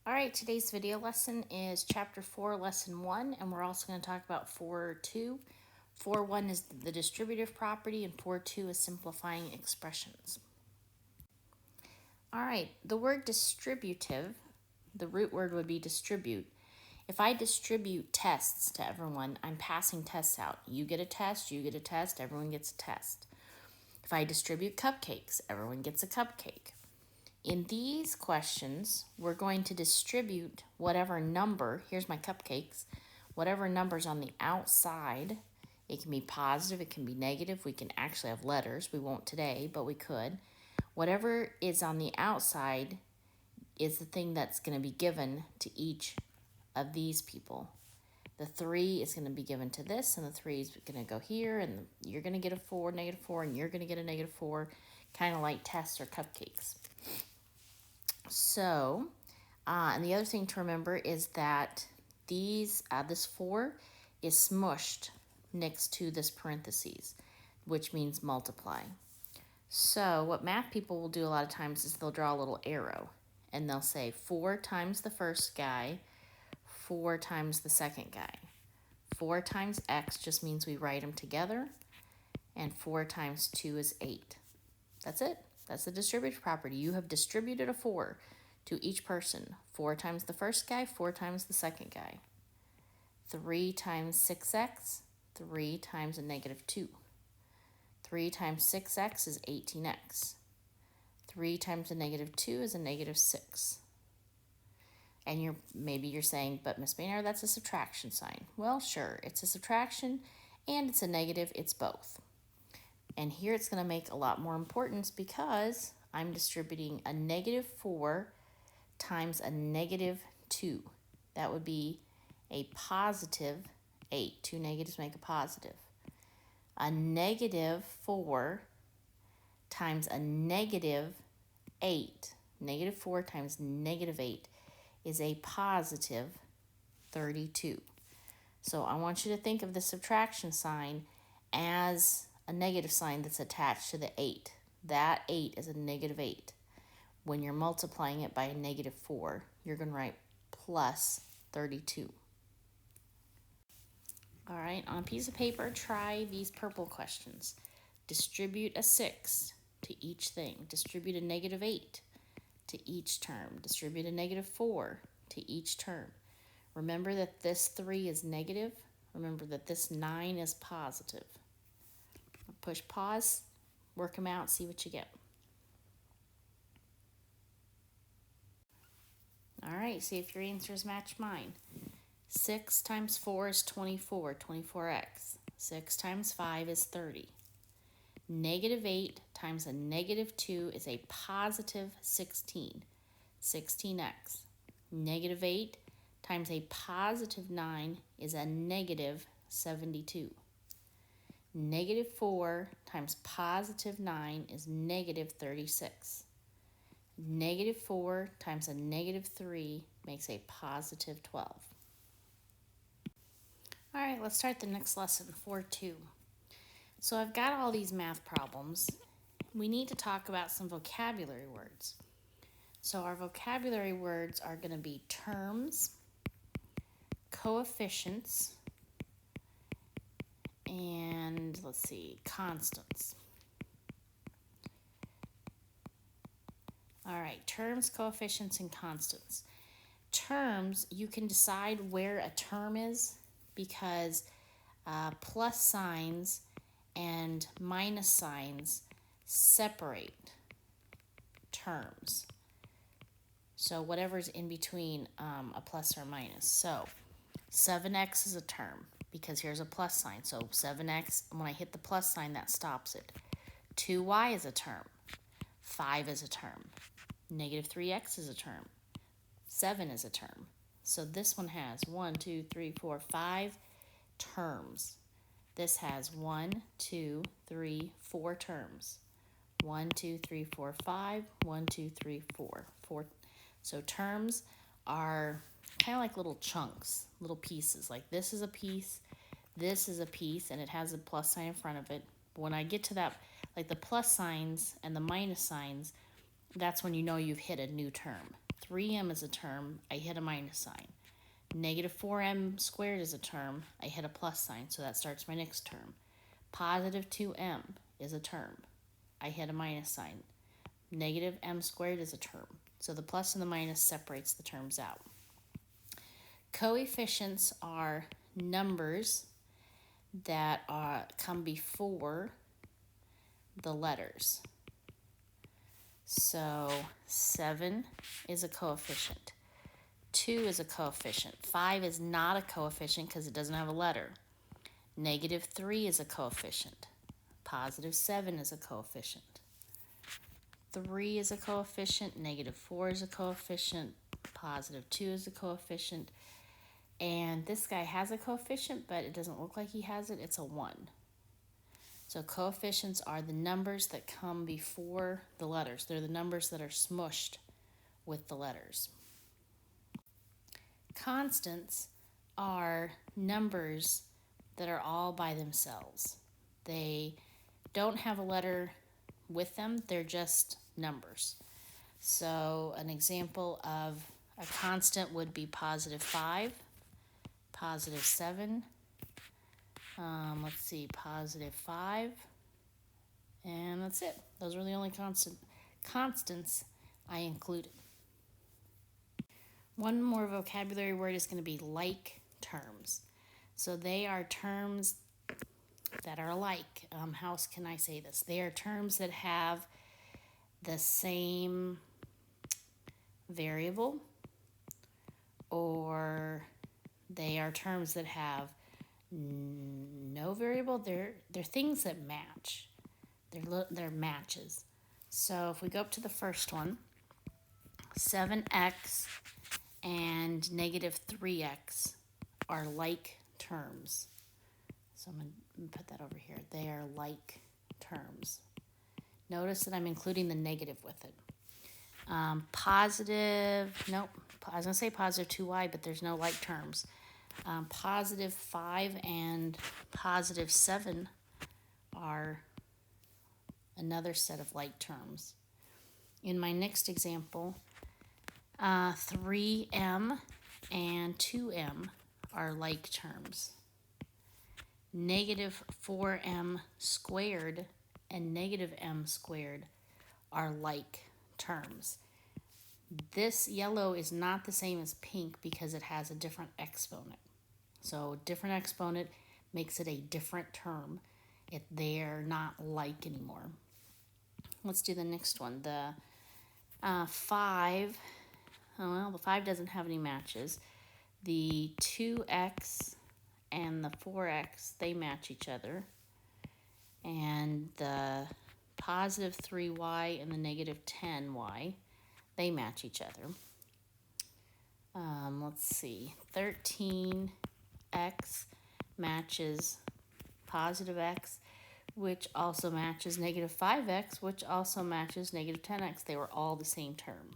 All right, today's video lesson is chapter 4, lesson 1, and we're also going to talk about 4.2. 4.1 is the distributive property, and 4.2 is simplifying expressions. All right, the word distributive, the root word would be distribute. If I distribute tests to everyone, I'm passing tests out. You get a test, everyone gets a test. If I distribute cupcakes, everyone gets a cupcake. In these questions, we're going to distribute whatever number, here's my cupcakes, whatever number's on the outside. It can be positive, it can be negative. We can actually have letters. We won't today, but we could. Whatever is on the outside is the thing that's going to be given to each of these people. The 3 is going to be given to this, and the 3 is going to go here, and you're going to get a 4, -4, and you're going to get a -4, kind of like tests or cupcakes. So, and the other thing to remember is that this 4 is smushed next to this parentheses, which means multiply. So what math people will do a lot of times is they'll draw a little arrow, and they'll say 4 times the first guy, 4 times the second guy. 4 times x just means we write them together, and 4 times 2 is 8. That's it. That's the distributive property. You have distributed a 4 to each person. 4 times the first guy, 4 times the second guy. 3 times 6x, 3 times a -2. 3 times 6x is 18x. 3 times a -2 is a -6. And maybe you're saying, but Miss Maynard, that's a subtraction sign. Well, sure, it's a subtraction and it's a negative, it's both. And here it's going to make a lot more importance because I'm distributing a -4 times a -2. That would be a +8. 2 negatives make a positive. A -4 times a -8. -4 times -8 is a +32. So I want you to think of the subtraction sign as a negative sign that's attached to the 8. That 8 is a -8. When you're multiplying it by a -4, you're going to write plus 32. All right, on a piece of paper, try these purple questions. Distribute a 6 to each thing. Distribute a -8 to each term. Distribute a -4 to each term. Remember that this 3 is negative. Remember that this 9 is positive. Push pause, work them out, see what you get. All right, see if your answers match mine. 6 times 4 is 24, 24x. 6 times 5 is 30. -8 times a -2 is a positive 16, 16x. -8 times a positive 9 is a -72. -4 times positive 9 is -36. -4 times a -3 makes a positive 12. All right, let's start the next lesson, 4.2. So I've got all these math problems. We need to talk about some vocabulary words. So our vocabulary words are going to be terms, coefficients, and let's see, constants. All right, terms, coefficients, and constants. Terms, you can decide where a term is because plus signs and minus signs separate terms. So whatever's in between a plus or a minus. So 7x is a term because here's a plus sign. So 7x, when I hit the plus sign, that stops it. 2y is a term. 5 is a term. -3x is a term. 7 is a term. So this one has 1, 2, 3, 4, 5 terms. This has 1, 2, 3, 4 terms. 1, 2, 3, 4, 5. 1, 2, 3, 4. 4. So terms are kind of like little chunks, little pieces. Like this is a piece, this is a piece, and it has a plus sign in front of it. But when I get to that, like the plus signs and the minus signs, that's when you know you've hit a new term. 3m is a term, I hit a minus sign. Negative 4m squared is a term, I hit a plus sign, so that starts my next term. Positive 2m is a term, I hit a minus sign. Negative m squared is a term, so the plus and the minus separates the terms out. Coefficients are numbers that come before the letters. So 7 is a coefficient. 2 is a coefficient. 5 is not a coefficient because it doesn't have a letter. Negative 3 is a coefficient. Positive 7 is a coefficient. 3 is a coefficient. Negative 4 is a coefficient. Positive 2 is a coefficient. And this guy has a coefficient, but it doesn't look like he has it. It's a 1. So coefficients are the numbers that come before the letters. They're the numbers that are smushed with the letters. Constants are numbers that are all by themselves. They don't have a letter with them. They're just numbers. So an example of a constant would be positive 5, positive 7, positive 5, and that's it. Those are the only constants I included. One more vocabulary word is going to be like terms. So they are terms that are alike. How else can I say this? They are terms that have the same variable, or they are terms that have no variable. They're things that match. They're matches. So if we go up to the first one, 7x and negative 3x are like terms. So I'm going to put that over here. They are like terms. Notice that I'm including the negative with it. Nope, I was going to say positive 2y, but there's no like terms. Positive 5 and positive 7 are another set of like terms. In my next example, 3m and 2m are like terms. Negative 4m squared and negative m squared are like terms. This yellow is not the same as pink because it has a different exponent. So different exponent makes it a different term. They're not like anymore. Let's do the next one. The 5, the 5 doesn't have any matches. The 2x and the 4x, they match each other. And the positive 3y and the negative 10y, they match each other. 13x matches positive x, which also matches negative 5x, which also matches negative 10x. They were all the same term.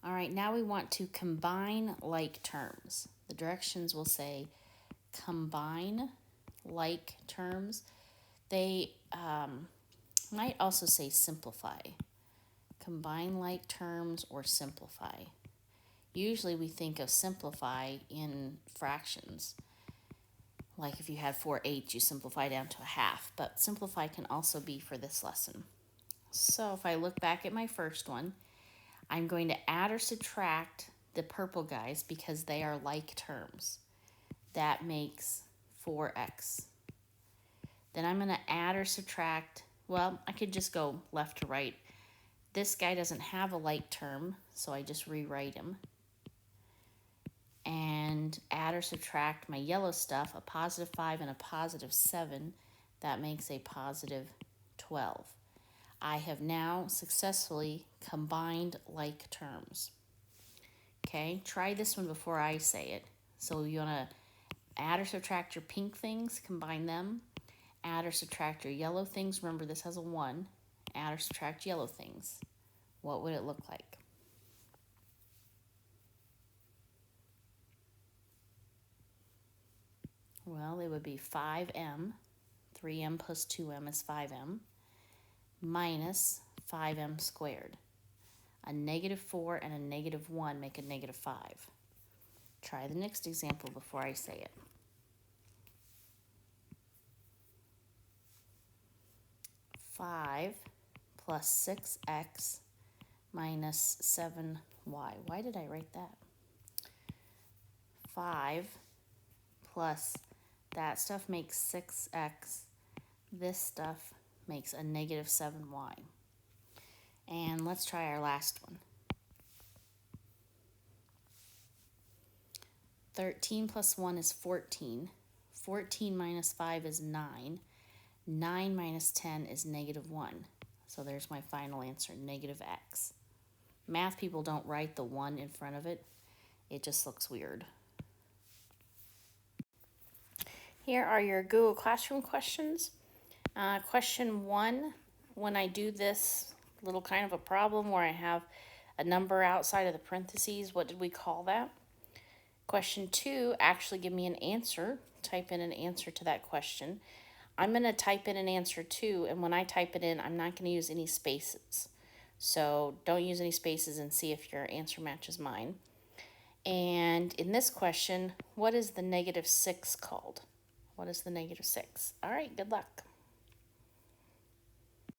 All right, now we want to combine like terms. The directions will say combine like terms. They might also say simplify. Combine like terms or simplify. Usually we think of simplify in fractions. Like if you had 4/8, you simplify down to a half. But simplify can also be for this lesson. So if I look back at my first one, I'm going to add or subtract the purple guys because they are like terms. That makes 4x. Then I'm going to add or subtract, well, I could just go left to right. This guy doesn't have a like term, so I just rewrite him. And add or subtract my yellow stuff, a positive 5 and a positive 7. That makes a positive 12. I have now successfully combined like terms. Okay, try this one before I say it. So you want to add or subtract your pink things, combine them. Add or subtract your yellow things. Remember, this has a 1. Add or subtract yellow things. What would it look like? Well, it would be 5m. 3m plus 2m is 5m. Minus 5m squared. A -4 and a -1 make a -5. Try the next example before I say it. 5 plus 6x minus 7y. Why did I write that? 5 plus that stuff makes 6x. This stuff makes a -7y. And let's try our last one. 13 plus 1 is 14. 14 minus 5 is 9. 9 minus 10 is -1. So there's my final answer, -x. Math people don't write the 1 in front of it. It just looks weird. Here are your Google Classroom questions. Question 1, when I do this little kind of a problem where I have a number outside of the parentheses, what did we call that? Question 2, actually give me an answer. Type in an answer to that question. I'm going to type in an answer too, and when I type it in, I'm not going to use any spaces. So don't use any spaces and see if your answer matches mine. And in this question, what is the -6 called? What is the -6? All right, good luck.